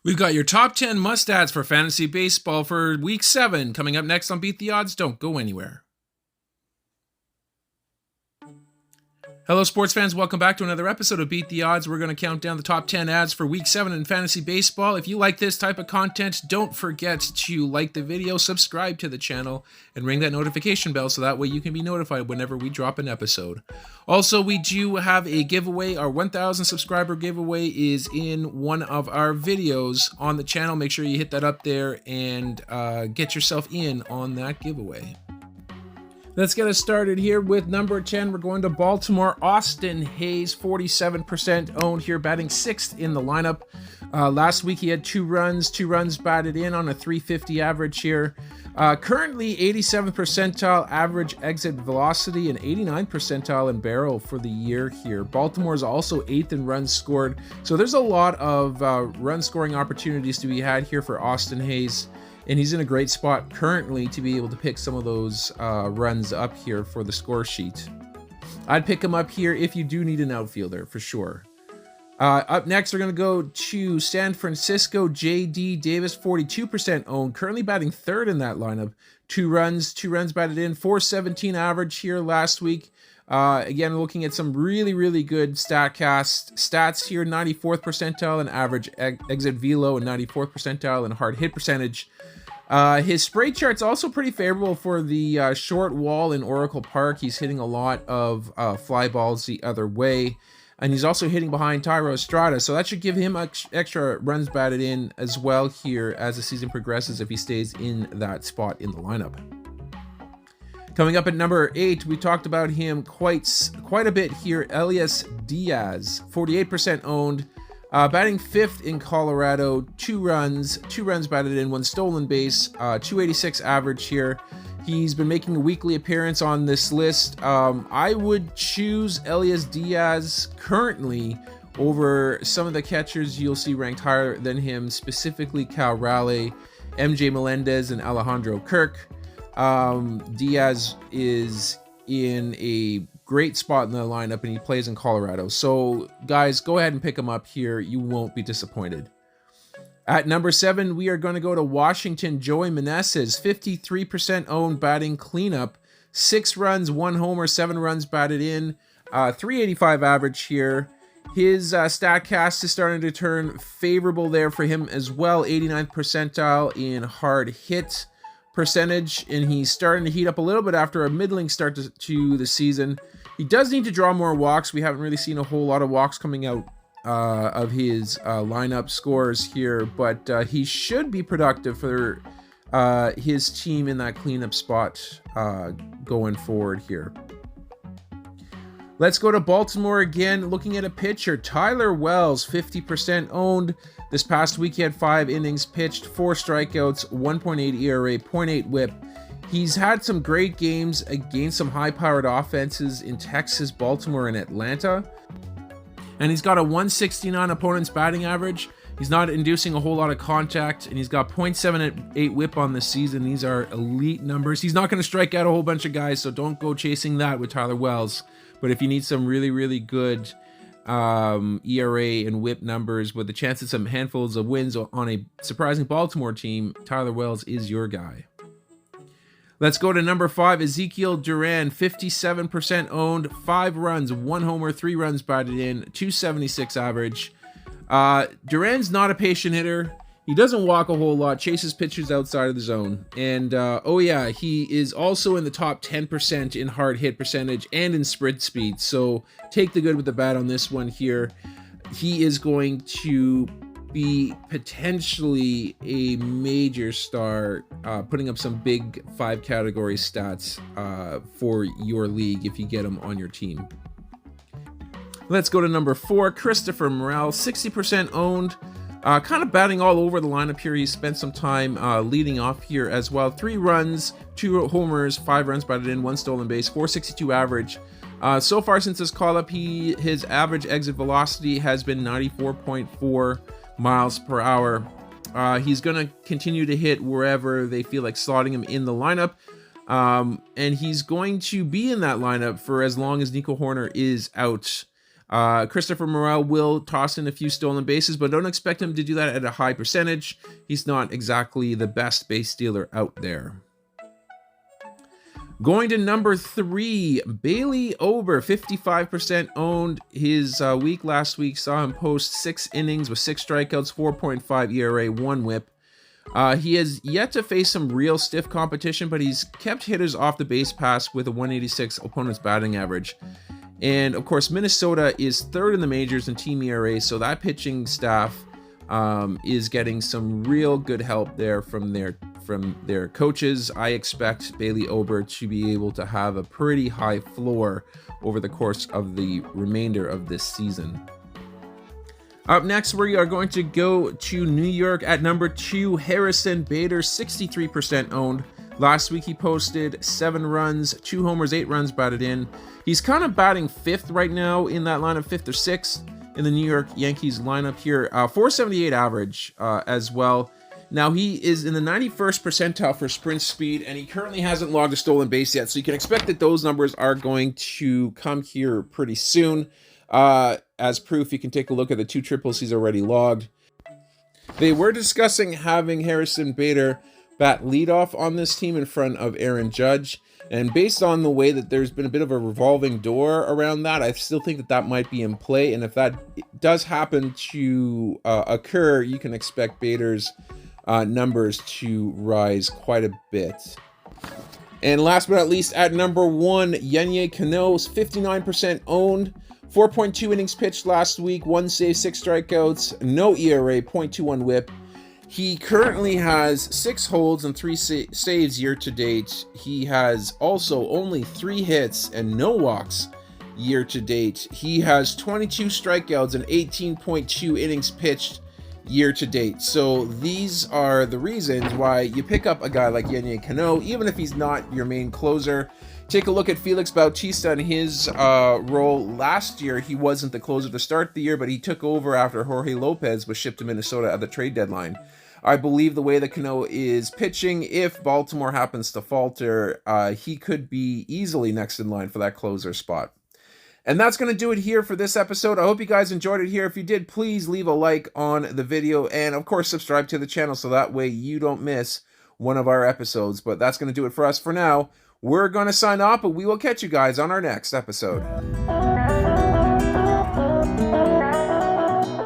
We've got your top 10 must-adds for fantasy baseball for Week 7 coming up next on Beat the Odds. Don't go anywhere. Hello, sports fans. Welcome back to another episode of Beat the Odds. We're going to count down the top 10 ads for Week 7 in fantasy baseball. If you like this type of content, don't forget to like the video, subscribe to the channel, and ring that notification bell so that way you can be notified whenever we drop an episode. Also, we do have a giveaway. Our 1,000 subscriber giveaway is in one of our videos on the channel. Make sure you hit that up there and get yourself in on that giveaway. Let's get us started here with number 10. We're going to Baltimore. Austin Hayes, 47% owned here, batting 6th in the lineup. Last week he had 2 runs batted in on a 350 average here. Currently 87th percentile average exit velocity and 89th percentile in barrel for the year here. Baltimore is also 8th in runs scored. So there's a lot of run scoring opportunities to be had here for Austin Hayes. And he's in a great spot currently to be able to pick some of those runs up here for the score sheet. I'd pick him up here if you do need an outfielder, for sure. Up next, we're going to go to San Francisco. J.D. Davis, 42% owned, currently batting 3rd in that lineup. 2 runs batted in, 417 average here last week. Again, looking at some really good StatCast stats here. 94th percentile in average exit velo and 94th percentile in hard hit percentage. His spray chart's also pretty favorable for the short wall in Oracle Park. He's hitting a lot of fly balls the other way. And he's also hitting behind Thairo Estrada, so that should give him extra runs batted in as well here as the season progresses if he stays in that spot in the lineup. Coming up at number 8, we talked about him quite a bit here. Elias Diaz, 48% owned, batting 5th in Colorado. 2 runs batted in, 1 stolen base, 286 average here. He's been making a weekly appearance on this list. I would choose Elias Diaz currently over some of the catchers you'll see ranked higher than him, specifically Cal Raleigh, MJ Melendez, and Alejandro Kirk. Diaz is in a great spot in the lineup and he plays in Colorado. So guys, go ahead and pick him up here. You won't be disappointed. At number 7, we are going to go to Washington. Joey Meneses, 53% owned, batting cleanup. 6 runs, 1 homer, 7 runs batted in. 385 average here. His StatCast is starting to turn favorable there for him as well. 89th percentile in hard hit percentage, and he's starting to heat up a little bit after a middling start to the season. He does need to draw more walks. We haven't really seen a whole lot of walks coming out of his lineup scores here, but he should be productive for his team in that cleanup spot going forward here. Let's go to Baltimore again, looking at a pitcher. Tyler Wells, 50% owned. This past week he had 5 innings pitched, 4 strikeouts, 1.8 ERA, 0.8 whip. He's had some great games against some high-powered offenses in Texas, Baltimore, and Atlanta. And he's got a 169 opponent's batting average. He's not inducing a whole lot of contact, and he's got 0.78 whip on the season. These are elite numbers. He's not going to strike out a whole bunch of guys, so don't go chasing that with Tyler Wells. But if you need some really good ERA and whip numbers with the chance of some handfuls of wins on a surprising Baltimore team, Tyler Wells is your guy. Let's go to number 5, Ezekiel Duran, 57% owned, 5 runs, 1 homer, 3 runs batted in, 276 average. Duran's not a patient hitter. He doesn't walk a whole lot, chases pitchers outside of the zone. And, he is also in the top 10% in hard hit percentage and in sprint speed. So take the good with the bad on this one here. He is going to be potentially a major star, putting up some big 5 category stats for your league if you get him on your team. Let's go to number 4, Christopher Morel, 60% owned, kind of batting all over the lineup here. He spent some time leading off here as well. 3 runs, 2 homers, 5 runs batted in, 1 stolen base, 462 average. So far since his call-up, his average exit velocity has been 94.4 miles per hour. He's going to continue to hit wherever they feel like slotting him in the lineup. And he's going to be in that lineup for as long as Nico Hoerner is out. Christopher Morel will toss in a few stolen bases, but don't expect him to do that at a high percentage. He's not exactly the best base stealer out there. Going to number 3, Bailey Ober, 55% owned. His week last week saw him post 6 innings with 6 strikeouts, 4.5 ERA, 1 whip. He has yet to face some real stiff competition, but he's kept hitters off the base pass with a 186 opponent's batting average. And of course, Minnesota is 3rd in the majors in team ERA, so that pitching staff is getting some real good help there from their coaches. I expect Bailey Ober to be able to have a pretty high floor over the course of the remainder of this season. Up next, we are going to go to New York at number 2, Harrison Bader, 63% owned. Last week he posted 7 runs, 2 homers, 8 runs batted in. He's kind of batting 5th right now in that lineup, 5th or 6th in the New York Yankees lineup here. 478 average as well. Now he is in the 91st percentile for sprint speed, and he currently hasn't logged a stolen base yet, so you can expect that those numbers are going to come here pretty soon. As proof, you can take a look at the 2 triples he's already logged. They were discussing having Harrison Bader bat leadoff on this team in front of Aaron Judge, and based on the way that there's been a bit of a revolving door around that, I still think that that might be in play, and if that does happen to occur, you can expect Bader's numbers to rise quite a bit. And last but not least, at number 1, Yennier Cano, 59% owned. 4.2 innings pitched last week, 1 save, 6 strikeouts, no ERA, 0.21 whip. He currently has 6 holds and 3 saves year to date. He has also only 3 hits and no walks year to date. He has 22 strikeouts and 18.2 innings pitched year to date. So these are the reasons why you pick up a guy like Yennier Cano, even if he's not your main closer. Take a look at Felix Bautista and his role last year. He wasn't the closer to start the year, but he took over after Jorge Lopez was shipped to Minnesota at the trade deadline. I believe the way that Cano is pitching, if Baltimore happens to falter, he could be easily next in line for that closer spot. And that's going to do it here for this episode. I hope you guys enjoyed it here. If you did, please leave a like on the video and, of course, subscribe to the channel so that way you don't miss one of our episodes. But that's going to do it for us for now. We're going to sign off, but we will catch you guys on our next episode.